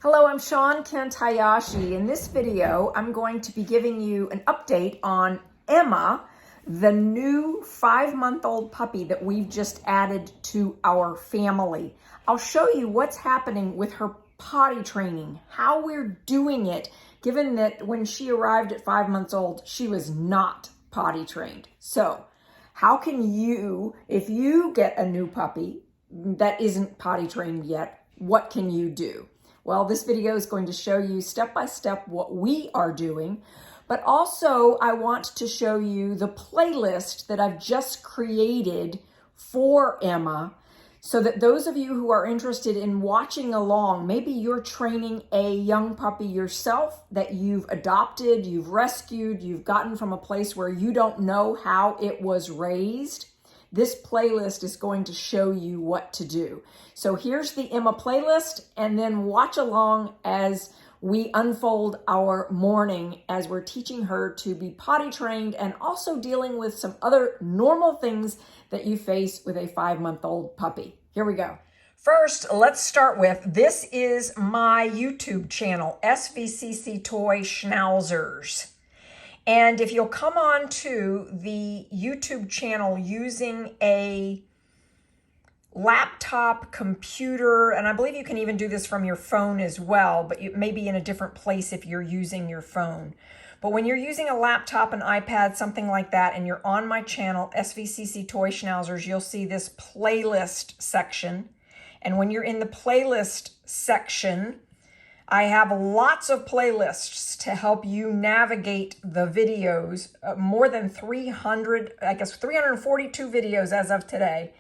Hello, I'm Shawn Kent Hayashi. In this video, I'm going to be giving you an update on Emma, the new 5-month-old puppy that we've just added to our family. I'll show you what's happening with her potty training, how we're doing it, given that when she arrived at 5 months old, she was not potty trained. So how can you, if you get a new puppy that isn't potty trained yet, what can you do? Well, this video is going to show you step by step what we are doing, but also I want to show you the playlist that I've just created for Emma so that those of you who are interested in watching along, maybe you're training a young puppy yourself that you've adopted, you've rescued, you've gotten from a place where you don't know how it was raised. This playlist is going to show you what to do. So here's the Emma playlist, and then watch along as we unfold our morning as we're teaching her to be potty trained and also dealing with some other normal things that you face with a 5-month-old puppy. Here we go. First, let's start with, this is my YouTube channel, SVCC Toy Schnauzers. And if you'll come on to the YouTube channel using a laptop, computer, and I believe you can even do this from your phone as well, but you may be in a different place if you're using your phone. But when you're using a laptop, an iPad, something like that, and you're on my channel, SVCC Toy Schnauzers, you'll see this playlist section. And when you're in the playlist section, I have lots of playlists to help you navigate the videos, more than 342 videos as of today.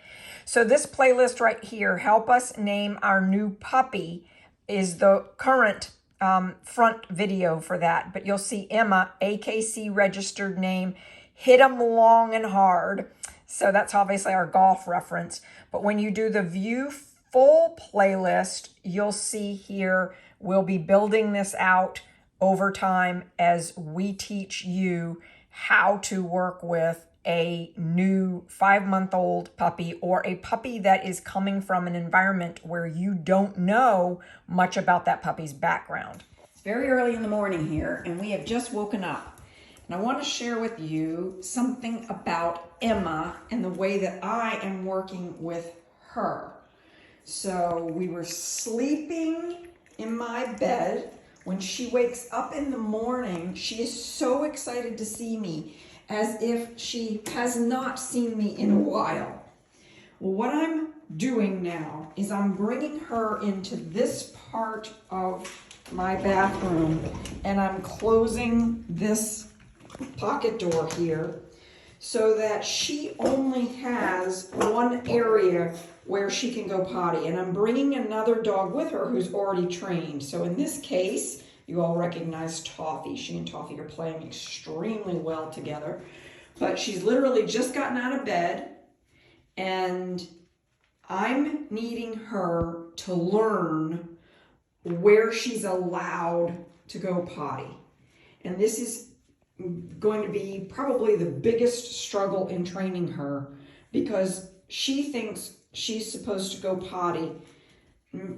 So this playlist right here, Help Us Name Our New Puppy, is the current front video for that. But you'll see Emma, AKC registered name, Hit 'em long and hard. So that's obviously our golf reference. But when you do the view full playlist, you'll see here, we'll be building this out over time as we teach you how to work with a new 5-month-old puppy or a puppy that is coming from an environment where you don't know much about that puppy's background. It's very early in the morning here and we have just woken up. And I want to share with you something about Emma and the way that I am working with her. So we were sleeping in my bed. When she wakes up in the morning, she is so excited to see me, as if she has not seen me in a while. Well, what I'm doing now is I'm bringing her into this part of my bathroom, and I'm closing this pocket door here so that she only has one area where she can go potty. And I'm bringing another dog with her who's already trained. So in this case, you all recognize Toffee. She and Toffee are playing extremely well together. But she's literally just gotten out of bed, and I'm needing her to learn where she's allowed to go potty. And this is going to be probably the biggest struggle in training her, because she thinks she's supposed to go potty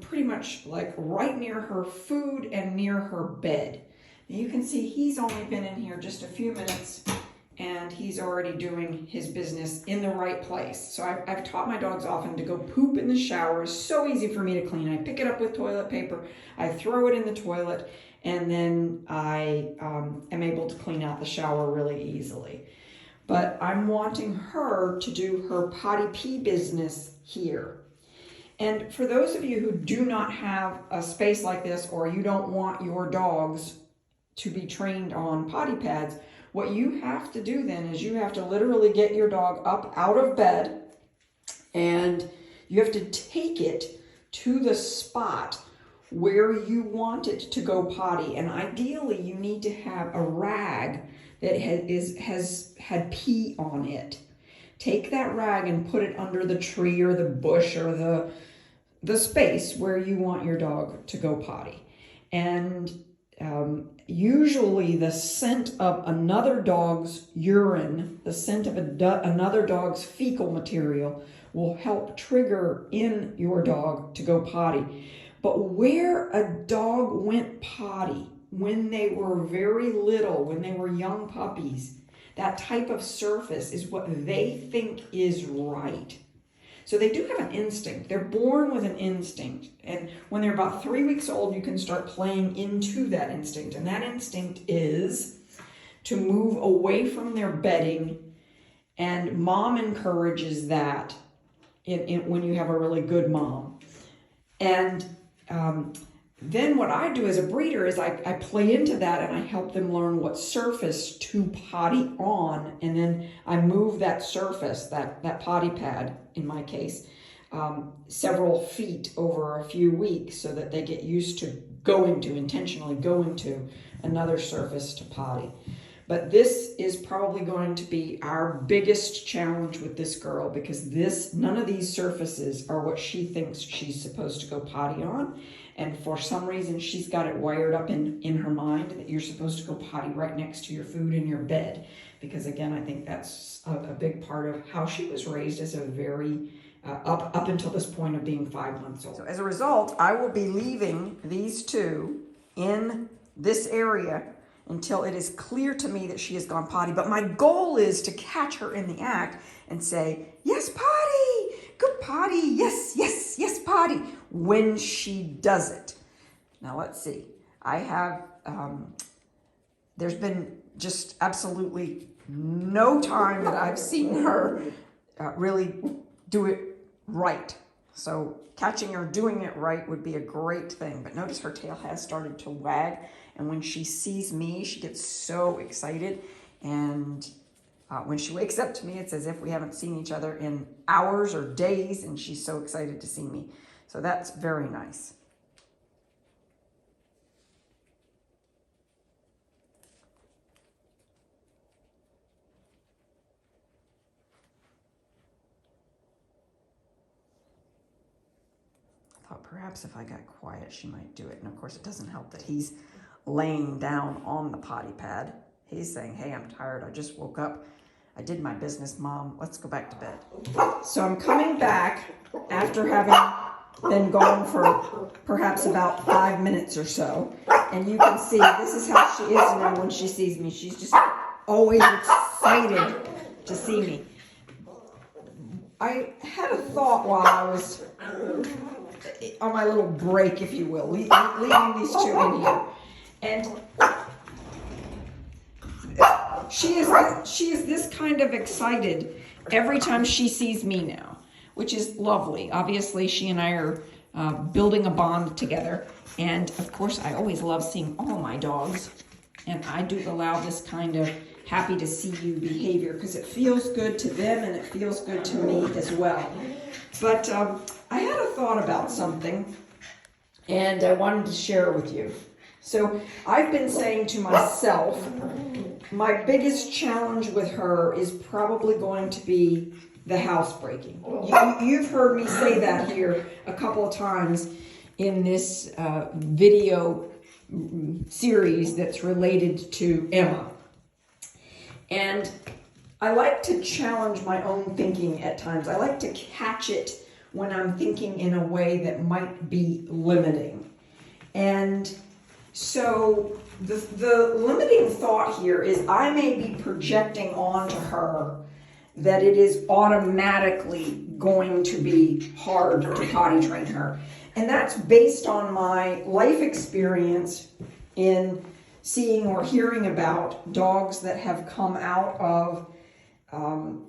pretty much like right near her food and near her bed. And you can see he's only been in here just a few minutes and he's already doing his business in the right place. So I've taught my dogs often to go poop in the shower. It's so easy for me to clean. I pick it up with toilet paper, I throw it in the toilet, and then I am able to clean out the shower really easily. But I'm wanting her to do her potty pee business here. And for those of you who do not have a space like this, or you don't want your dogs to be trained on potty pads, what you have to do then is you have to literally get your dog up out of bed, and you have to take it to the spot where you want it to go potty. And ideally you need to have a rag that has had pee on it. Take that rag and put it under the tree or the bush or the space where you want your dog to go potty. And usually the scent of another dog's urine, the scent of another dog's fecal material will help trigger in your dog to go potty. But where a dog went potty when they were very little, when they were young puppies, that type of surface is what they think is right. So they do have an instinct. They're born with an instinct. And when they're about 3 weeks old, you can start playing into that instinct. And that instinct is to move away from their bedding. And mom encourages that when you have a really good mom. And then what I do as a breeder is I play into that and I help them learn what surface to potty on, and then I move that surface, that potty pad in my case, several feet over a few weeks so that they get used to intentionally going to another surface to potty. But this is probably going to be our biggest challenge with this girl, because none of these surfaces are what she thinks she's supposed to go potty on. And for some reason, she's got it wired up in her mind that you're supposed to go potty right next to your food in your bed. Because again, I think that's a big part of how she was raised as a very, up until this point of being 5 months old. So as a result, I will be leaving these two in this area until it is clear to me that she has gone potty. But my goal is to catch her in the act and say, yes, potty, good potty, yes, yes, yes, potty, when she does it. Now let's see. I have, there's been just absolutely no time that I've seen her really do it right. So catching her doing it right would be a great thing. But notice her tail has started to wag. And when she sees me, she gets so excited. And when she wakes up to me, it's as if we haven't seen each other in hours or days. And she's so excited to see me. So that's very nice. I thought perhaps if I got quiet, she might do it. And of course, it doesn't help that he's laying down on the potty pad. He's saying, hey, I'm tired. I just woke up. I did my business, Mom. Let's go back to bed. So I'm coming back after having been gone for perhaps about 5 minutes or so. And you can see this is how she is now when she sees me. She's just always excited to see me. I had a thought while I was on my little break, if you will, leaving these two in here. And she is this kind of excited every time she sees me now, which is lovely. Obviously, she and I are building a bond together. And of course, I always love seeing all my dogs. And I do allow this kind of happy to see you behavior because it feels good to them and it feels good to me as well. But I had a thought about something and I wanted to share it with you. So I've been saying to myself, my biggest challenge with her is probably going to be the housebreaking. You've heard me say that here a couple of times in this video series that's related to Emma. And I like to challenge my own thinking at times. I like to catch it when I'm thinking in a way that might be limiting. And so the limiting thought here is I may be projecting onto her that it is automatically going to be hard to potty train her. And that's based on my life experience in seeing or hearing about dogs that have come out of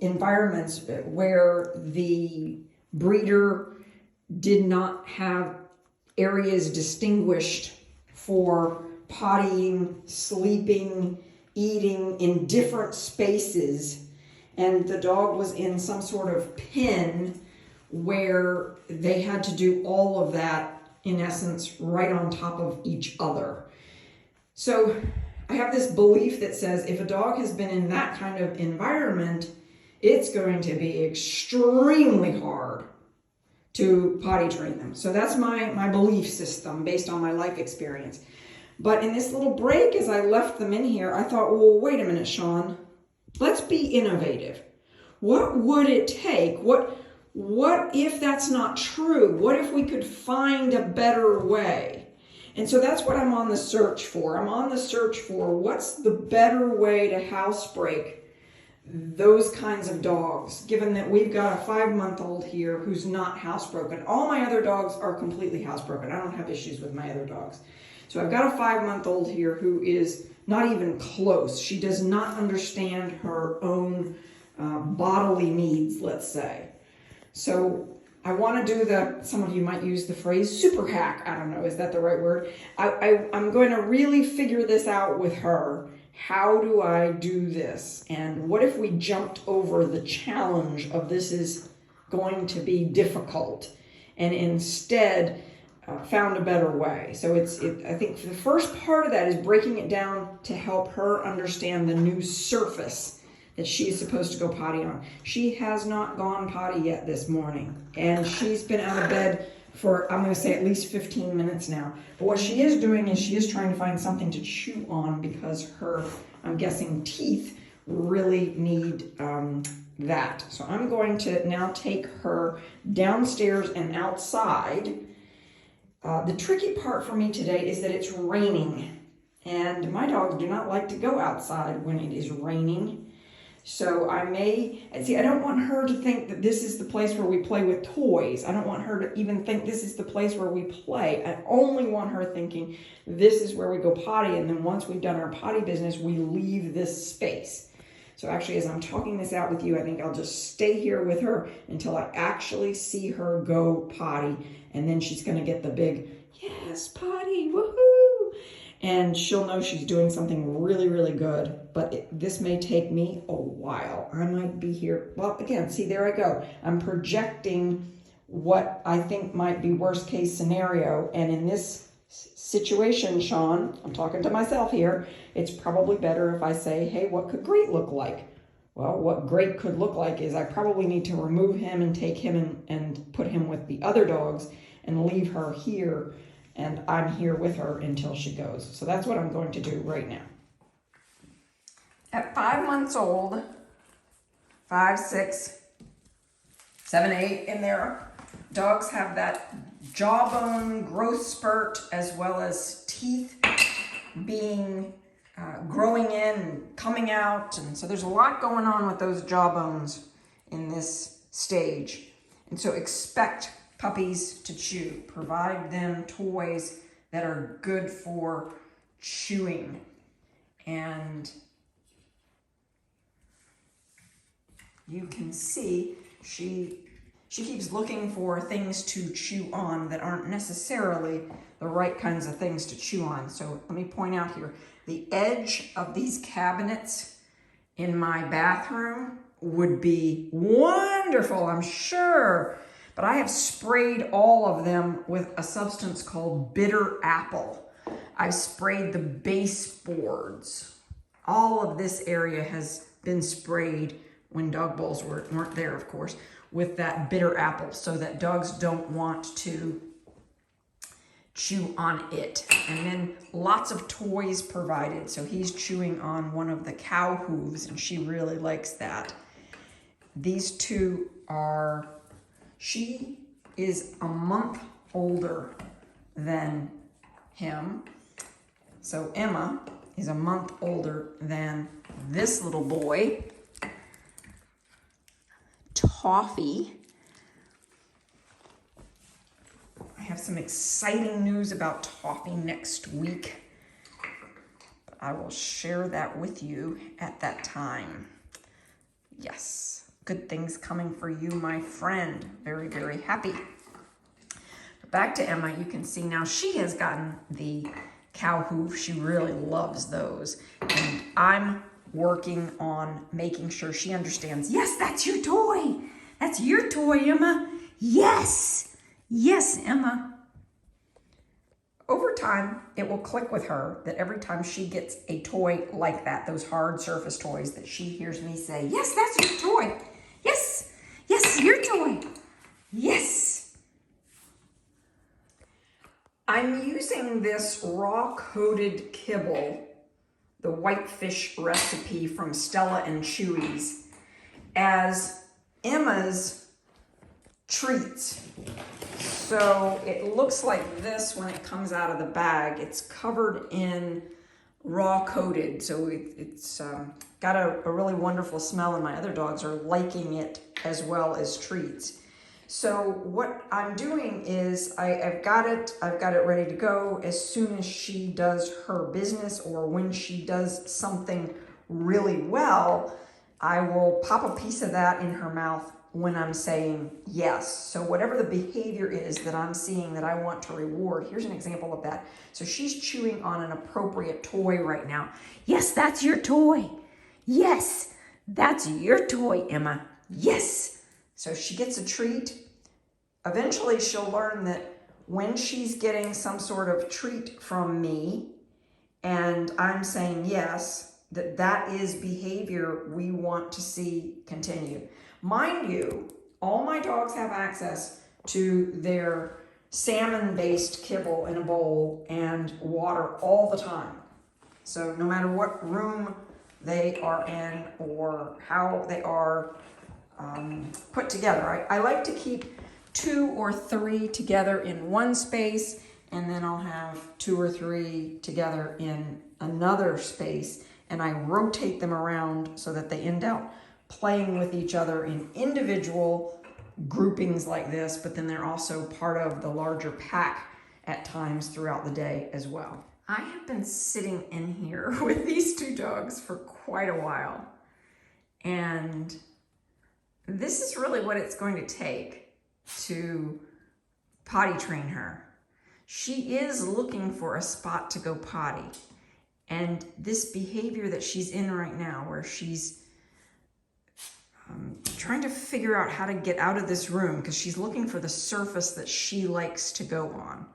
environments where the breeder did not have areas distinguished for pottying, sleeping, eating in different spaces, and the dog was in some sort of pen where they had to do all of that, in essence, right on top of each other. So I have this belief that says if a dog has been in that kind of environment, it's going to be extremely hard to potty train them. So that's my belief system based on my life experience. But in this little break, as I left them in here, I thought, well, wait a minute, Sean. Let's be innovative. What would it take? What what if that's not true? What if we could find a better way? And so that's what I'm on the search for. I'm on the search for what's the better way to housebreak those kinds of dogs, given that we've got a 5-month-old here who's not housebroken. All my other dogs are completely housebroken. I don't have issues with my other dogs. So I've got a 5-month-old here who is not even close. She does not understand her own bodily needs, let's say. So I want to do some of you might use the phrase super hack. I don't know, is that the right word? I'm going to really figure this out with her. How do I do this? And what if we jumped over the challenge of this is going to be difficult and instead found a better way? So I think the first part of that is breaking it down to help her understand the new surface that she is supposed to go potty on. She has not gone potty yet this morning, and she's been out of bed for, I'm going to say, at least 15 minutes now. But what she is doing is she is trying to find something to chew on because her, I'm guessing, teeth really need that. So I'm going to now take her downstairs and outside. The tricky part for me today is that it's raining, and my dogs do not like to go outside when it is raining. So I don't want her to think that this is the place where we play with toys. I don't want her to even think this is the place where we play. I only want her thinking this is where we go potty, and then once we've done our potty business, we leave this space. So actually, as I'm talking this out with you, I think I'll just stay here with her until I actually see her go potty, and then she's gonna get the big, yes, potty, woohoo! And she'll know she's doing something really, really good, but this may take me a while. I might be here, well, again, see, there I go. I'm projecting what I think might be worst case scenario, and in this situation, Sean, I'm talking to myself here, it's probably better if I say, hey, what could great look like? Well, what great could look like is I probably need to remove him and take him and put him with the other dogs and leave her here, and I'm here with her until she goes. So that's what I'm going to do right now. At 5 months old, 5, 6, 7, 8 in there, dogs have that jawbone growth spurt as well as teeth being growing in and coming out. And so there's a lot going on with those jawbones in this stage. And so expect puppies to chew. Provide them toys that are good for chewing. And you can see she keeps looking for things to chew on that aren't necessarily the right kinds of things to chew on. So let me point out here, the edge of these cabinets in my bathroom would be wonderful, I'm sure. But I have sprayed all of them with a substance called bitter apple. I've sprayed the baseboards. All of this area has been sprayed, when dog bowls weren't there, of course, with that bitter apple so that dogs don't want to chew on it. And then lots of toys provided. So he's chewing on one of the cow hooves, and she really likes that. These two are... She is a month older than him. So Emma is a month older than this little boy, Toffee. I have some exciting news about Toffee next week. I will share that with you at that time. Yes. Good things coming for you, my friend. Very, very happy. Back to Emma, you can see now she has gotten the cow hoof. She really loves those. And I'm working on making sure she understands, yes, that's your toy. That's your toy, Emma. Yes. Yes, Emma. Over time, it will click with her that every time she gets a toy like that, those hard surface toys, that she hears me say, yes, that's your toy. Yes, yes, your toy. Yes. I'm using this raw coated kibble, the whitefish recipe from Stella and Chewy's, as Emma's treats. So it looks like this when it comes out of the bag. It's covered in raw coated, so it's got a really wonderful smell, and my other dogs are liking it as well as treats. So what I'm doing is I've got it ready to go as soon as she does her business, or when she does something really well, I will pop a piece of that in her mouth when I'm saying yes. So whatever the behavior is that I'm seeing that I want to reward, here's an example of that. So she's chewing on an appropriate toy right now. Yes, that's your toy. Yes, that's your toy, Emma. Yes. So she gets a treat. Eventually she'll learn that when she's getting some sort of treat from me and I'm saying yes, that is behavior we want to see continue. Mind you, all my dogs have access to their salmon-based kibble in a bowl and water all the time. So no matter what room they are in or how they are put together. I like to keep 2 or 3 together in one space, and then I'll have 2 or 3 together in another space, and I rotate them around so that they end up playing with each other in individual groupings like this, but then they're also part of the larger pack at times throughout the day as well. I have been sitting in here with these 2 dogs for quite a while, and this is really what it's going to take to potty train her. She is looking for a spot to go potty, and this behavior that she's in right now, where she's trying to figure out how to get out of this room because she's looking for the surface that she likes to go on.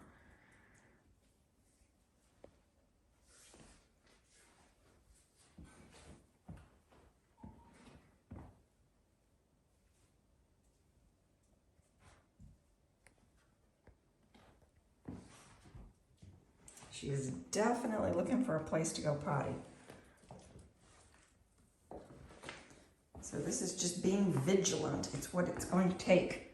She is definitely looking for a place to go potty. So this is just being vigilant. It's what it's going to take.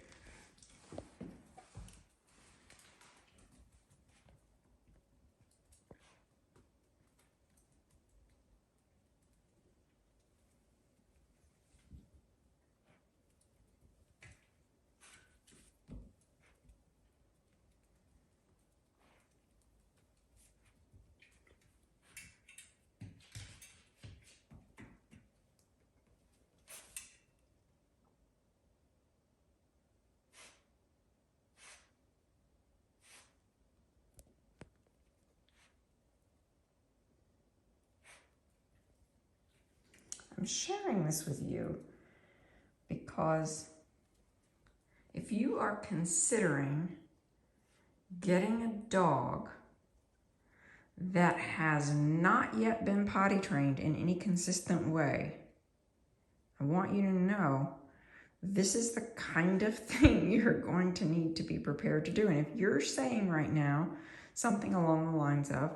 I'm sharing this with you because if you are considering getting a dog that has not yet been potty trained in any consistent way, I want you to know this is the kind of thing you're going to need to be prepared to do. And if you're saying right now something along the lines of,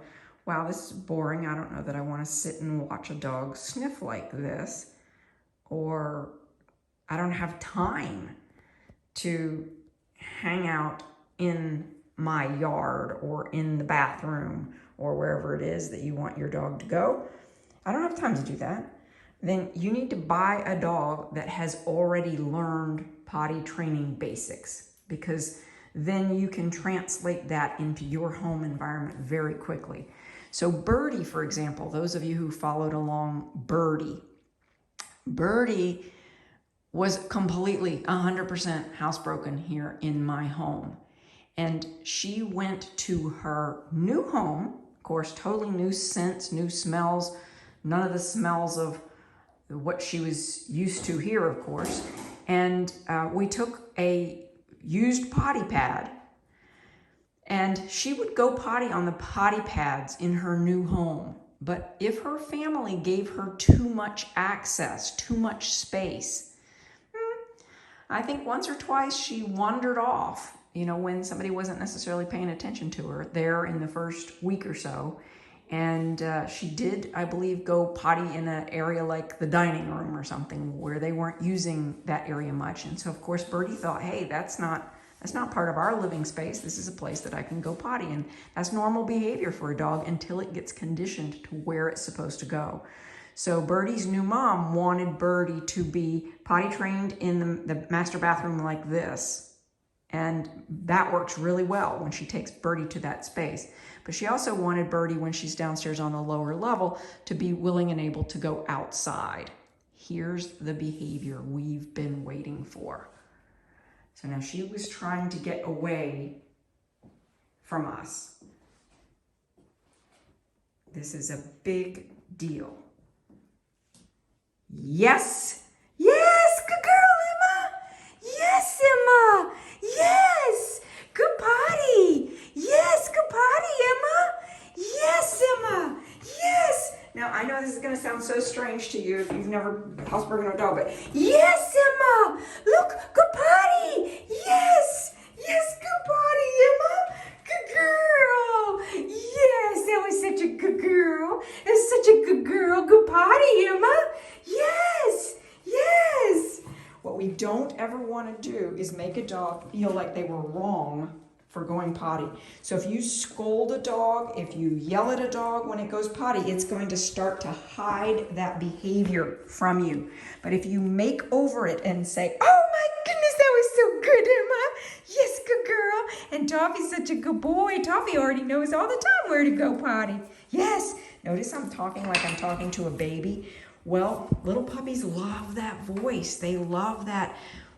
wow, this is boring, I don't know that I want to sit and watch a dog sniff like this, or I don't have time to hang out in my yard or in the bathroom or wherever it is that you want your dog to go, I don't have time to do that, then you need to buy a dog that has already learned potty training basics, because then you can translate that into your home environment very quickly. So Birdie, for example, those of you who followed along Birdie was completely 100% housebroken here in my home. And she went to her new home, of course, totally new scents, new smells, none of the smells of what she was used to here, of course. And we took a used potty pad, and she would go potty on the potty pads in her new home. But if her family gave her too much access, too much space, I think once or twice she wandered off, when somebody wasn't necessarily paying attention to her there in the first week or so. And she did, I believe, go potty in an area like the dining room or something where they weren't using that area much. And so, of course, Birdie thought, hey, that's not part of our living space. This is a place that I can go potty. And that's normal behavior for a dog until it gets conditioned to where it's supposed to go. So Birdie's new mom wanted Birdie to be potty trained in the master bathroom like this. And that works really well when she takes Birdie to that space. But she also wanted Birdie, when she's downstairs on the lower level, to be willing and able to go outside. Here's the behavior we've been waiting for. So now she was trying to get away from us. This is a big deal. Yes! Yes! Good girl, Emma! Yes, Emma! Yes! Good potty! Yes, good potty, Emma! Yes, Emma! Yes! Now, I know this is going to sound so strange to you if you've never housebroken a dog, but yes, Emma! Look, good potty! Yes! Yes, good potty, Emma! Good girl! Yes, that was such a good girl. That was such a good girl. Good potty, Emma! Yes! Yes! What we don't ever want to do is make a dog feel like they were wrong for going potty. So if you scold a dog, if you yell at a dog when it goes potty, it's going to start to hide that behavior from you. But if you make over it and say, oh my goodness, that was so good, Emma. Yes, good girl. And Toffee's such a good boy. Toffee already knows all the time where to go potty. Yes. Notice I'm talking like I'm talking to a baby. Well, little puppies love that voice. They love that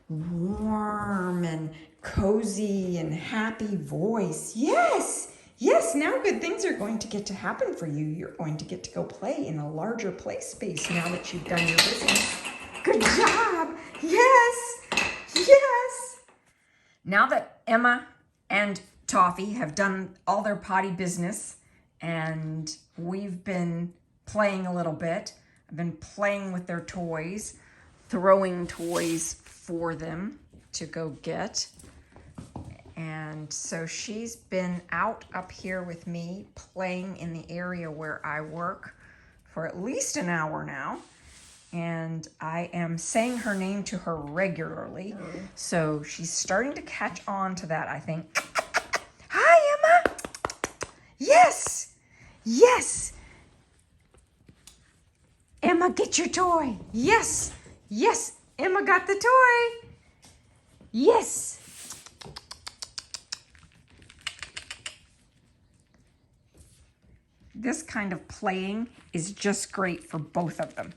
warm and cozy and happy voice. Yes, yes, now good things are going to get to happen for you. You're going to get to go play in a larger play space now that you've done your business. Good job. Yes, yes. Now that Emma and Toffee have done all their potty business and we've been playing a little bit, I've been playing with their toys, throwing toys for them to go get. And so she's been out up here with me playing in the area where I work for at least an hour now. And I am saying her name to her regularly. So she's starting to catch on to that, I think. Hi, Emma. Yes. Yes. Emma, get your toy. Yes. Yes. Emma got the toy. Yes. This kind of playing is just great for both of them.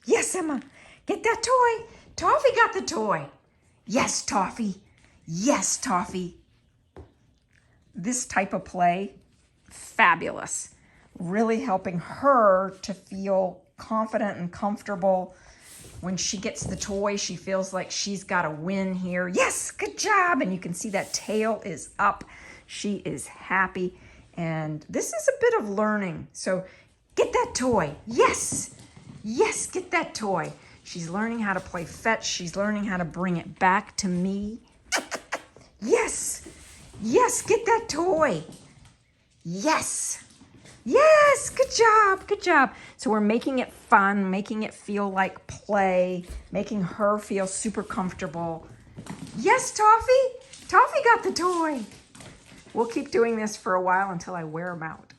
Yes, Emma, get that toy. Toffee got the toy. Yes, Toffee. Yes, Toffee. This type of play, fabulous. Really helping her to feel confident and comfortable. When she gets the toy, she feels like she's got a win here. Yes, good job. And you can see that tail is up. She is happy. And this is a bit of learning. So get that toy. Yes. Yes, get that toy. She's learning how to play fetch. She's learning how to bring it back to me. Yes. Yes, get that toy. Yes. Yes, good job, good job. So we're making it fun, making it feel like play, making her feel super comfortable. Yes, Toffee. Toffee got the toy. We'll keep doing this for a while until I wear them out.